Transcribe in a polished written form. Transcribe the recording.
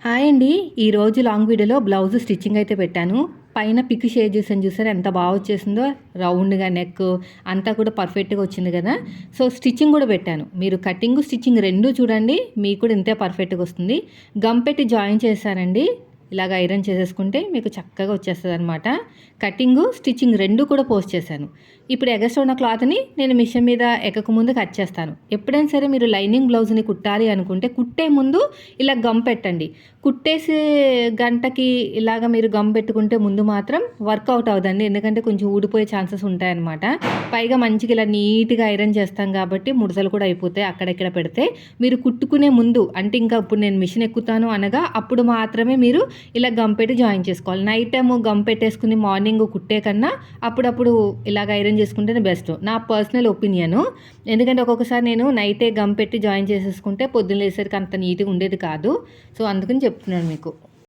Hi అండి. ఈరోజు long వీడియోలో బ్లౌజ్ స్టిచ్చింగ్ అయితే పెట్టాను. పైన పిక్ షేర్ చేశాను చూసారా, ఎంత బాగా వచ్చేసిందో. రౌండ్గా నెక్ అంతా కూడా పర్ఫెక్ట్గా వచ్చింది కదా. సో స్టిచ్చింగ్ కూడా పెట్టాను. మీరు కటింగ్ స్టిచ్చింగ్ రెండూ చూడండి, మీకు కూడా ఇంతే పర్ఫెక్ట్గా వస్తుంది. గమ్ పెట్టి జాయిన్ చేశానండి. ఇలాగ ఐరన్ చేసేసుకుంటే మీకు చక్కగా వచ్చేస్తుంది అనమాట. కటింగు స్టిచ్చింగ్ రెండు కూడా పోస్ట్ చేశాను. ఇప్పుడు ఎగస్ట్రా ఉన్న క్లాత్ని నేను మిషన్ మీద ఎక్కక ముందు కట్ చేస్తాను. ఎప్పుడైనా సరే మీరు లైనింగ్ బ్లౌజ్ని కుట్టాలి అనుకుంటే కుట్టే ముందు ఇలా గమ్ పెట్టండి. కుట్టేసే గంటకి ఇలాగ మీరు గమ్ పెట్టుకుంటే ముందు మాత్రం వర్కౌట్ అవుదండి, ఎందుకంటే కొంచెం ఊడిపోయే ఛాన్సెస్ ఉంటాయన్నమాట. పైగా మంచిగా ఇలా నీట్గా ఐరన్ చేస్తాం కాబట్టి ముడతలు కూడా అయిపోతాయి అక్కడెక్కడ పెడితే. మీరు కుట్టుకునే ముందు అంటే ఇంకా ఇప్పుడు నేను మిషన్ ఎక్కుతాను అనగా అప్పుడు మాత్రమే మీరు ఇలా గమ్ పెట్టి జాయిన్ చేసుకోవాలి. నైట్ టైం గమ్ పెట్టేసుకుని మార్నింగ్ కుట్టే కన్నా అప్పుడప్పుడు ఇలాగ ఐరన్ చేసుకుంటేనే బెస్ట్, నా పర్సనల్ ఒపీనియను. ఎందుకంటే ఒక్కొక్కసారి నేను నైటే గమ్ పెట్టి జాయిన్ చేసేసుకుంటే పొద్దున్న లేసరికి అంత నీట్గా ఉండేది కాదు. సో అందుకని చెప్తున్నాను మీకు.